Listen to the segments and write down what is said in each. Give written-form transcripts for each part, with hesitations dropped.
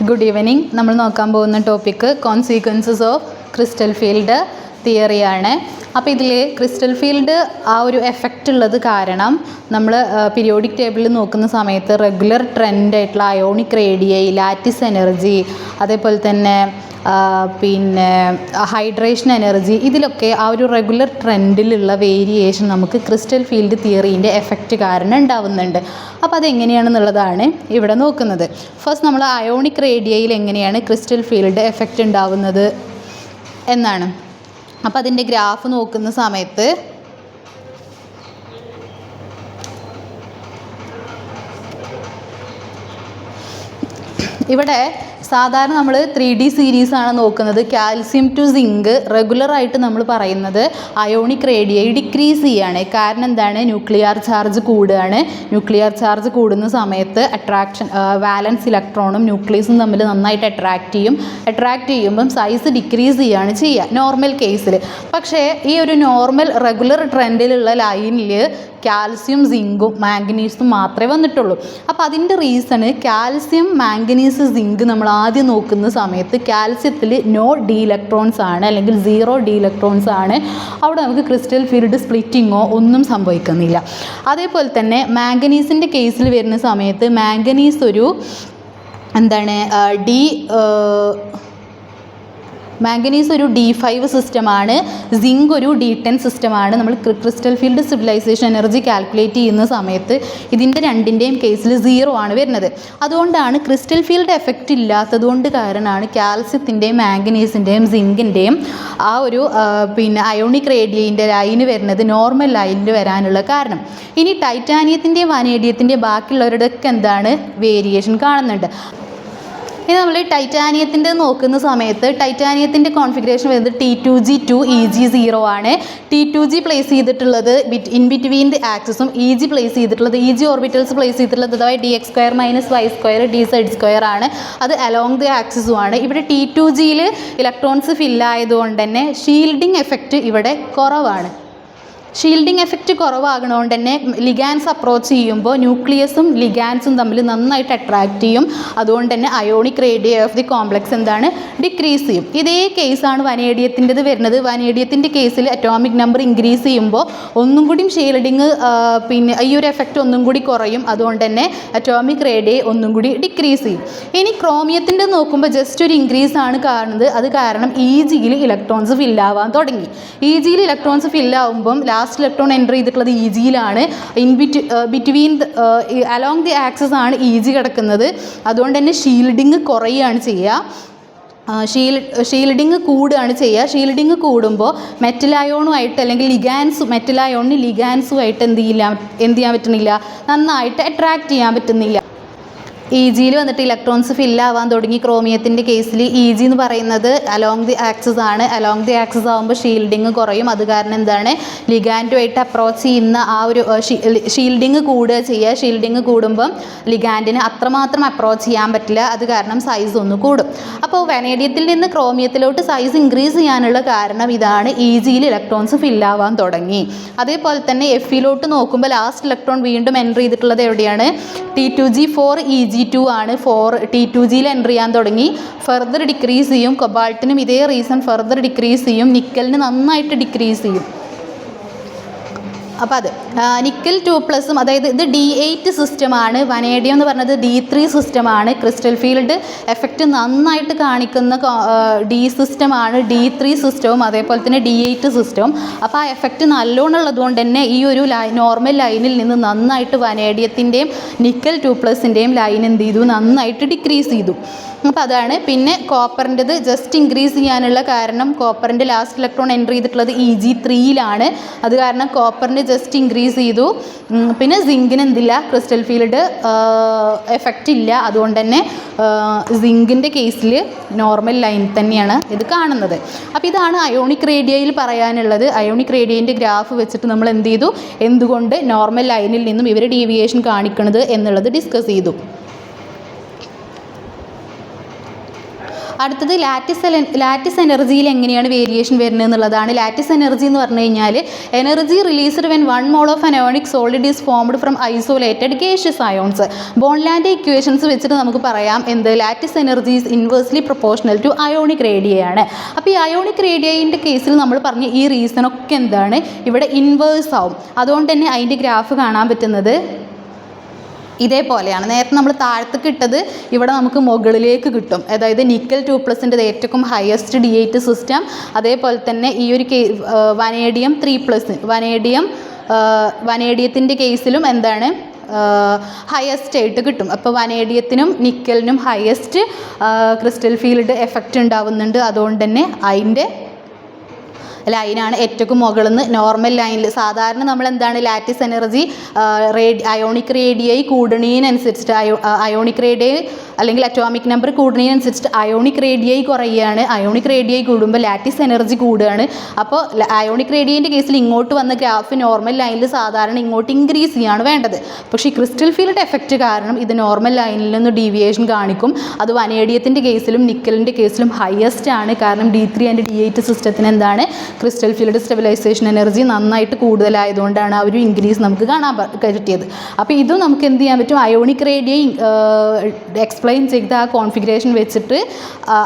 Good evening. നമ്മൾ നോക്കാൻ പോകുന്ന topic consequences of crystal field തിയറിയാണ്. അപ്പോൾ ഇതിൽ ക്രിസ്റ്റൽ ഫീൽഡ് ആ ഒരു എഫക്റ്റ് ഉള്ളത് കാരണം നമ്മൾ പീരിയോഡിക് ടേബിളിൽ നോക്കുന്ന സമയത്ത് റെഗുലർ ട്രെൻഡായിട്ടുള്ള അയോണിക് റേഡിയൈ, ലാറ്റിസ് എനർജി, അതേപോലെ തന്നെ പിന്നെ ഹൈഡ്രേഷൻ എനർജി, ഇതിലൊക്കെ ആ ഒരു റെഗുലർ ട്രെൻഡിലുള്ള വേരിയേഷൻ നമുക്ക് ക്രിസ്റ്റൽ ഫീൽഡ് തിയറീൻ്റെ എഫക്റ്റ് കാരണം ഉണ്ടാവുന്നുണ്ട്. അപ്പോൾ അതെങ്ങനെയാണെന്നുള്ളതാണ് ഇവിടെ നോക്കുന്നത്. ഫസ്റ്റ് നമ്മൾ അയോണിക് റേഡിയയിൽ എങ്ങനെയാണ് ക്രിസ്റ്റൽ ഫീൽഡ് എഫക്റ്റ് ഉണ്ടാവുന്നത് എന്നാണ്. അപ്പോൾ അതിൻ്റെ ഗ്രാഫ് നോക്കുന്ന സമയത്ത് ഇവിടെ സാധാരണ നമ്മൾ 3D സീരീസാണ് നോക്കുന്നത്. കാൽസ്യം ടു സിങ്ക് റെഗുലറായിട്ട് നമ്മൾ പറയുന്നത് അയോണിക് റേഡിയൈ ഡിക്രീസ് ചെയ്യാണ്. കാരണം എന്താണ്? ന്യൂക്ലിയർ ചാർജ് കൂടുകയാണ്. ന്യൂക്ലിയർ ചാർജ് കൂടുന്ന സമയത്ത് വാലൻസ് ഇലക്ട്രോണും ന്യൂക്ലിയസും തമ്മിൽ നന്നായിട്ട് അട്രാക്റ്റ് ചെയ്യുമ്പം സൈസ് ഡിക്രീസ് ചെയ്യുകയാണ് ചെയ്യുക നോർമൽ കേസിൽ. പക്ഷേ ഈ ഒരു നോർമൽ റെഗുലർ ട്രെൻഡിലുള്ള ലൈനിൽ കാൽസ്യം, സിങ്കും മാംഗനീസും മാത്രമേ വന്നിട്ടുള്ളൂ. അപ്പോൾ അതിൻ്റെ റീസണ് കാൽസ്യം, മാംഗനീസ്, സിങ്ക് നമ്മൾ ആദ്യം നോക്കുന്ന സമയത്ത് കാൽസ്യത്തിൽ നോ ഡി ഇലക്ട്രോൺസ് ആണ്, അല്ലെങ്കിൽ 0 ഡി ഇലക്ട്രോൺസ് ആണ്. അവിടെ നമുക്ക് ക്രിസ്റ്റൽ ഫീൽഡ് സ്പ്ലിറ്റിങ്ങോ ഒന്നും സംഭവിക്കുന്നില്ല. അതേപോലെ തന്നെ മാംഗനീസിൻ്റെ കേസിൽ വരുന്ന സമയത്ത് മാംഗനീസ് ഒരു മാംഗനീസ് ഒരു D5 സിസ്റ്റമാണ്, സിങ്ക് ഒരു D10 സിസ്റ്റമാണ്. നമ്മൾ crystal field stabilisation energy calculate ചെയ്യുന്ന സമയത്ത് ഇതിൻ്റെ രണ്ടിൻ്റെയും കേസിൽ 0 ആണ് വരുന്നത്. അതുകൊണ്ടാണ് ക്രിസ്റ്റൽ ഫീൽഡ് എഫക്റ്റ് ഇല്ലാത്തതുകൊണ്ട് കാരണമാണ് കാൽസ്യത്തിൻ്റെയും മാംഗനീസിൻ്റെയും സിങ്കിൻ്റെയും ആ ഒരു അയോണിക് റേഡിയൈൻ്റെ ലൈന് വരുന്നത് നോർമൽ ലൈനിൽ വരാനുള്ള കാരണം. ഇനി ടൈറ്റാനിയത്തിൻ്റെയും വനേഡിയത്തിൻ്റെയും ബാക്കിയുള്ളവരുടെയൊക്കെ എന്താണ് വേരിയേഷൻ കാണുന്നുണ്ട്. ഇനി നമ്മൾ ടൈറ്റാനിയത്തിൻ്റെ നോക്കുന്ന സമയത്ത് ടൈറ്റാനിയത്തിൻ്റെ കോൺഫിഗറേഷൻ വരുന്നത് T2G2 EG0 ആണ്. T2G പ്ലേസ് ചെയ്തിട്ടുള്ളത് ഇൻ ബിറ്റ്വീൻ ദി ആക്സിസും EG പ്ലേസ് ചെയ്തിട്ടുള്ളത് EG ഓർബിറ്റൽസ് പ്ലേസ് ചെയ്തിട്ടുള്ളത് അതായത് dx² - y² dz² ആണ്. അത് അലോങ് ദി ആക്സിസുമാണ്. ഇവിടെ T2Gയിൽ ഇലക്ട്രോൺസ് ഫില്ലായതുകൊണ്ട് തന്നെ ഷീൽഡിങ് എഫക്റ്റ് ഇവിടെ കുറവാണ്. ഷീൽഡിങ് എഫക്റ്റ് കുറവാകണോണ്ട് തന്നെ ലിഗാൻസ് അപ്രോച്ച് ചെയ്യുമ്പോൾ ന്യൂക്ലിയസും ലിഗാൻസും തമ്മിൽ നന്നായിട്ട് അട്രാക്റ്റ് ചെയ്യും. അതുകൊണ്ട് തന്നെ ionic radii of the complex എന്താണ്? ഡിക്രീസ് ചെയ്യും. ഇതേ കേസാണ് വനേഡിയത്തിൻ്റെത് വരുന്നത്. വനേഡിയത്തിൻ്റെ കേസിൽ അറ്റോമിക് നമ്പർ ഇൻക്രീസ് ചെയ്യുമ്പോൾ ഒന്നും കൂടി ഷീൽഡിങ് ഈ ഒരു എഫക്റ്റ് ഒന്നും കൂടി കുറയും. അതുകൊണ്ട് തന്നെ അറ്റോമിക് റേഡിയൈ ഒന്നും കൂടി ഡിക്രീസ് ചെയ്യും. ഇനി ക്രോമിയത്തിൻ്റെ നോക്കുമ്പോൾ ജസ്റ്റ് ഒരു ഇൻക്രീസ് ആണ് കാണുന്നത്. അത് കാരണം EGയിൽ ഇലക്ട്രോൺസ് ഫില്ലാവാൻ തുടങ്ങി. EGയിൽ ഇലക്ട്രോൺസ് ഫില്ലാവുമ്പം ലാസ്റ്റ് ഇലക്ട്രോൺ എൻ്റർ ചെയ്തിട്ടുള്ളത് EGയിലാണ്. ബിറ്റ്വീൻ അലോങ് ദി ആക്സിസ് ആണ് EG കിടക്കുന്നത്. അതുകൊണ്ട് തന്നെ ഷീൽഡിങ് കുറയുകയാണ് ചെയ്യുക. ഷീൽഡിങ് കൂടുകയാണ് ചെയ്യുക. ഷീൽഡിങ് കൂടുമ്പോൾ മെറ്റൽ അയോണുമായിട്ട് അല്ലെങ്കിൽ മെറ്റൽ അയോണിന് ലിഗാൻസുമായിട്ട് എന്ത് ചെയ്യാൻ പറ്റുന്നില്ല, നന്നായിട്ട് അട്രാക്റ്റ് ചെയ്യാൻ പറ്റുന്നില്ല. EGയിൽ വന്നിട്ട് ഇലക്ട്രോൺസ് ഫില്ലാവാൻ തുടങ്ങി. ക്രോമിയത്തിൻ്റെ കേസിൽ EG എന്ന് പറയുന്നത് അലോങ് ദി ആക്സിസ് ആണ്. അലോങ് ദി ആക്സിസ് ആകുമ്പോൾ ഷീൽഡിങ് കുറയും. അത് കാരണം എന്താണ്? ലിഗാൻഡുമായിട്ട് അപ്രോച്ച് ചെയ്യുന്ന ആ ഒരു ഷീൽഡിങ് കൂടുക ചെയ്യുക. ഷീൽഡിങ് കൂടുമ്പം ലിഗാൻഡിന് അത്രമാത്രം അപ്രോച്ച് ചെയ്യാൻ പറ്റില്ല. അത് കാരണം സൈസ് ഒന്ന് കൂടും. അപ്പോൾ വനേഡിയത്തിൽ നിന്ന് ക്രോമിയത്തിലോട്ട് സൈസ് ഇൻക്രീസ് ചെയ്യാനുള്ള കാരണം ഇതാണ്. EGയിൽ ഇലക്ട്രോൺസ് ഫില്ലാവാൻ തുടങ്ങി. അതേപോലെ തന്നെ Fയിലോട്ട് നോക്കുമ്പോൾ ലാസ്റ്റ് ഇലക്ട്രോൺ വീണ്ടും എൻ്റർ ചെയ്തിട്ടുള്ളത് എവിടെയാണ്? T2G4 EG2 ആണ്. T2Gയിൽ എൻ്റർ ചെയ്യാൻ തുടങ്ങി. ഫർദർ ഡിക്രീസ് ചെയ്യും. കൊബാൾട്ടിനും ഇതേ റീസൺ ഫർദർ ഡിക്രീസ് ചെയ്യും. നിക്കലിന് നന്നായിട്ട് ഡിക്രീസ് ചെയ്യും. അപ്പോൾ അത് നിക്കൽ 2+, അതായത് ഇത് D8 സിസ്റ്റമാണ്. വനേഡിയം എന്ന് പറഞ്ഞത് D3 സിസ്റ്റമാണ്. ക്രിസ്റ്റൽ ഫീൽഡ് എഫക്റ്റ് നന്നായിട്ട് കാണിക്കുന്ന D സിസ്റ്റമാണ്. D3 സിസ്റ്റവും അതേപോലെ തന്നെ D8 സിസ്റ്റവും. അപ്പോൾ ആ എഫക്റ്റ് നല്ലോണം ഉള്ളതുകൊണ്ട് തന്നെ ഈ ഒരു നോർമൽ ലൈനിൽ നിന്ന് നന്നായിട്ട് വനേഡിയത്തിൻ്റെയും നിക്കൽ 2+ൻ്റെയും ലൈൻ എന്ത് ചെയ്തു? നന്നായിട്ട് ഡിക്രീസ് ചെയ്തു. അപ്പോൾ അതാണ്. പിന്നെ കോപ്പറിൻ്റെത് ജസ്റ്റ് ഇൻക്രീസ് ചെയ്യാനുള്ള കാരണം കോപ്പറിൻ്റെ ലാസ്റ്റ് ഇലക്ട്രോൺ എൻ്റർ ചെയ്തിട്ടുള്ളത് EG3യിലാണ്. അത് കാരണം കോപ്പറിൻ്റെ ജസ്റ്റ് ഇൻക്രീസ് ചെയ്തു. പിന്നെ സിങ്കിന് എന്തില്ല? ക്രിസ്റ്റൽ ഫീൽഡ് എഫക്റ്റ് ഇല്ല. അതുകൊണ്ട് തന്നെ സിങ്കിൻ്റെ കേസിൽ നോർമൽ ലൈൻ തന്നെയാണ് ഇത് കാണുന്നത്. അപ്പോൾ ഇതാണ് അയോണിക് റേഡിയയിൽ പറയാനുള്ളത്. അയോണിക് റേഡിയൻ്റെ ഗ്രാഫ് വെച്ചിട്ട് നമ്മൾ എന്ത് ചെയ്തു? എന്തുകൊണ്ട് നോർമൽ ലൈനിൽ നിന്നും ഇവർ ഡീവിയേഷൻ കാണിക്കുന്നത് എന്നുള്ളത് ഡിസ്കസ് ചെയ്തു. അടുത്തത് ലാറ്റിസ് എനർജിയിൽ എങ്ങനെയാണ് വേരിയേഷൻ വരുന്നത് എന്നുള്ളതാണ്. ലാറ്റിസ് എനർജി എന്ന് പറഞ്ഞു കഴിഞ്ഞാൽ energy released when 1 mole of ionic solid is formed from isolated gaseous ions. Born Lande equations വെച്ചിട്ട് നമുക്ക് പറയാം എന്ത് lattice energy is inversely proportional to ionic radii ആണ്. അപ്പോൾ ഈ അയോണിക് റേഡിയയിൻ്റെ കേസിൽ നമ്മൾ പറഞ്ഞ ഈ റീസണൊക്കെ എന്താണ് ഇവിടെ ഇൻവേഴ്സ് ആവും. അതുകൊണ്ട് തന്നെ അതിൻ്റെ ഗ്രാഫ് കാണാൻ പറ്റുന്നത് ഇതേപോലെയാണ്. നേരത്തെ നമ്മൾ താഴത്തേക്ക് ഇട്ടത് ഇവിടെ നമുക്ക് മുകളിലേക്ക് കിട്ടും. അതായത് നിക്കൽ 2+ ഏറ്റവും ഹയസ്റ്റ് D8 സിസ്റ്റം. അതേപോലെ തന്നെ ഈ ഒരു വനേഡിയം 3+, വനേഡിയത്തിൻ്റെ കേസിലും എന്താണ് ഹയസ്റ്റ് ആയിട്ട് കിട്ടും. അപ്പോൾ വനേഡിയത്തിനും നിക്കലിനും ഹയസ്റ്റ് ക്രിസ്റ്റൽ ഫീൽഡ് എഫക്റ്റ് ഉണ്ടാവുന്നുണ്ട്. അതുകൊണ്ട് തന്നെ അതിൻ്റെ ലൈനാണ് ഏറ്റവും മുകളിൽ നിന്ന് നോർമൽ ലൈനിൽ. സാധാരണ നമ്മൾ എന്താണ് ലാറ്റിസ് എനർജി അയോണിക് റേഡിയായി കൂടുന്നതിനനുസരിച്ചിട്ട് അയോണിക് റേഡിയായി അല്ലെങ്കിൽ അറ്റോമിക് നമ്പർ കൂടുന്നതിനനുസരിച്ചിട്ട് അയോണിക് റേഡിയായി കുറയുകയാണ്. അയോണിക് റേഡിയായി കൂടുമ്പോൾ ലാറ്റിസ് എനർജി കൂടുകയാണ്. അപ്പോൾ അയോണിക് റേഡിയൻ്റെ കേസിൽ ഇങ്ങോട്ട് വന്ന ഗ്രാഫ് നോർമൽ ലൈനിൽ സാധാരണ ഇങ്ങോട്ട് ഇൻക്രീസ് ചെയ്യാണ് വേണ്ടത്. പക്ഷേ ഈ ക്രിസ്റ്റൽ ഫീൽഡ് എഫക്റ്റ് കാരണം ഇത് നോർമൽ ലൈനിൽ നിന്ന് ഡീവിയേഷൻ കാണിക്കും. അത് വനേഡിയത്തിൻ്റെ കേസിലും നിക്കലിൻ്റെ കേസിലും ഹയസ്റ്റ് ആണ്. കാരണം D3 ആൻഡ് D8 സിസ്റ്റത്തിന് എന്താണ് ക്രിസ്റ്റൽ ഫീൽഡ് സ്റ്റെബിലൈസേഷൻ എനർജി നന്നായിട്ട് കൂടുതലായതുകൊണ്ടാണ് ആ ഒരു ഇൻക്രീസ് നമുക്ക് കാണാൻ കിട്ടിയത്. അപ്പോൾ ഇതും നമുക്ക് എന്ത് ചെയ്യാൻ പറ്റും, അയോണിക് റേഡിയ എക്സ്പ്ലെയിൻ ചെയ്ത ആ കോൺഫിഗറേഷൻ വെച്ചിട്ട്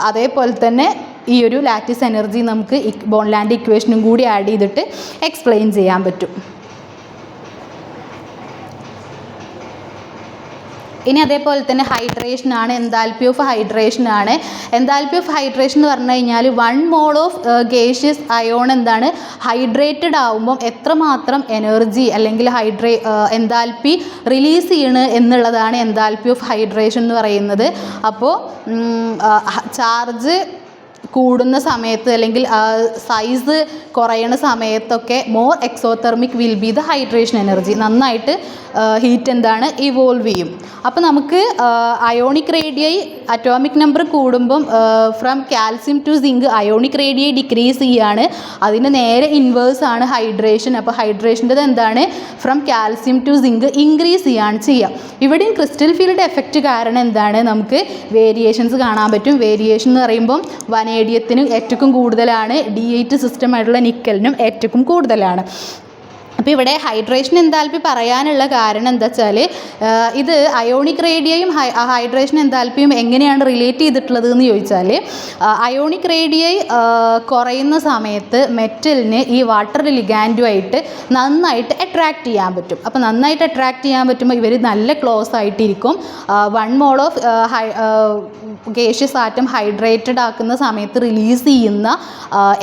അതേപോലെ തന്നെ ഈ ഒരു ലാറ്റിസ് എനർജി നമുക്ക് ബോൺലാൻഡ് ഇക്വേഷനും കൂടി ആഡ് ചെയ്തിട്ട് എക്സ്പ്ലെയിൻ ചെയ്യാൻ പറ്റും. ഇനി അതേപോലെ തന്നെ ഹൈഡ്രേഷനാണ്, എൻതാൽപ്പി ഓഫ് ഹൈഡ്രേഷനാണ്. എൻതാൽപ്പി ഓഫ് ഹൈഡ്രേഷൻ എന്ന് പറഞ്ഞു കഴിഞ്ഞാൽ 1 mole ഓഫ് ഗേഷ്യസ് അയോൺ എന്താണ് ഹൈഡ്രേറ്റഡ് ആവുമ്പം എത്രമാത്രം എനർജി അല്ലെങ്കിൽ എൻതാൽപ്പി റിലീസ് ചെയ്യണ് എന്നുള്ളതാണ് എൻതാൽപ്പി ഓഫ് ഹൈഡ്രേഷൻ എന്ന് പറയുന്നത്. അപ്പോൾ ചാർജ് കൂടുന്ന സമയത്ത് അല്ലെങ്കിൽ സൈസ് കുറയണ സമയത്തൊക്കെ more exothermic will be the hydration energy. നന്നായിട്ട് ഹീറ്റ് എന്താണ് ഇവോൾവ് ചെയ്യും. അപ്പോൾ നമുക്ക് അയോണിക് റേഡിയായി അറ്റോമിക് നമ്പർ കൂടുമ്പം from calcium to zinc ionic radii decrease ചെയ്യുകയാണ്. അതിന് നേരെ ഇൻവേഴ്സ് ആണ് ഹൈഡ്രേഷൻ. അപ്പോൾ ഹൈഡ്രേഷൻ്റെത് എന്താണ് from calcium to zinc increase ചെയ്യുകയാണ് ചെയ്യുക. ഇവിടെയും ക്രിസ്റ്റൽ ഫീൽഡ് എഫക്റ്റ് കാരണം എന്താണ് നമുക്ക് വേരിയേഷൻസ് കാണാൻ പറ്റും. വേരിയേഷൻ എന്ന് പറയുമ്പം വനേഡിയത്തിനും ഏറ്റവും കൂടുതലാണ്, D8 സിസ്റ്റമായിട്ടുള്ള നിക്കലിനും ഏറ്റവും കൂടുതലാണ്. അപ്പോൾ ഇവിടെ ഹൈഡ്രേഷൻ എൻതാൽപ്പി പറയാനുള്ള കാരണം എന്താ വെച്ചാൽ ഇത് അയോണിക് റേഡിയയും ഹൈഡ്രേഷൻ എൻതാൽപ്പിയും എങ്ങനെയാണ് റിലേറ്റ് ചെയ്തിട്ടുള്ളത് എന്ന് ചോദിച്ചാൽ അയോണിക് റേഡിയൈ കുറയുന്ന സമയത്ത് മെറ്റലിന് ഈ വാട്ടർ ലിഗാൻഡുമായിട്ട് നന്നായിട്ട് അട്രാക്റ്റ് ചെയ്യാൻ പറ്റും. അപ്പോൾ നന്നായിട്ട് അട്രാക്റ്റ് ചെയ്യാൻ പറ്റുമ്പോൾ ഇവർ നല്ല ക്ലോസ് ആയിട്ടിരിക്കും. 1 mole of gaseous atom hydrated ആക്കുന്ന സമയത്ത് റിലീസ് ചെയ്യുന്ന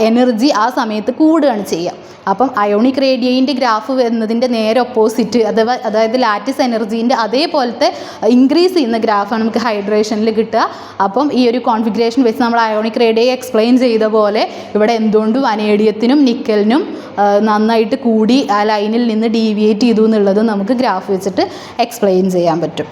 എനർജി ആ സമയത്ത് കൂടുകയാണ് ചെയ്യുക. അപ്പം അയോണിക് റേഡിയയിൻ്റെ ഗ്രാഫ് വരുന്നതിൻ്റെ നേരെ ഓപ്പോസിറ്റ് അതായത് ലാറ്റിസ് എനർജീൻ്റെ അതേപോലത്തെ ഇൻക്രീസ് ചെയ്യുന്ന ഗ്രാഫാണ് നമുക്ക് ഹൈഡ്രേഷനിൽ കിട്ടുക. അപ്പം ഈ ഒരു കോൺഫിഗറേഷൻ വെച്ച് നമ്മൾ അയോണിക് റേഡിയയെ എക്സ്പ്ലെയിൻ ചെയ്ത പോലെ ഇവിടെ എന്തുകൊണ്ട് വനേഡിയത്തിനും നിക്കലിനും നന്നായിട്ട് കൂടി ആ ലൈനിൽ നിന്ന് ഡീവിയേറ്റ് ചെയ്തു എന്നുള്ളത് നമുക്ക് ഗ്രാഫ് വെച്ചിട്ട് എക്സ്പ്ലെയിൻ ചെയ്യാൻ പറ്റും.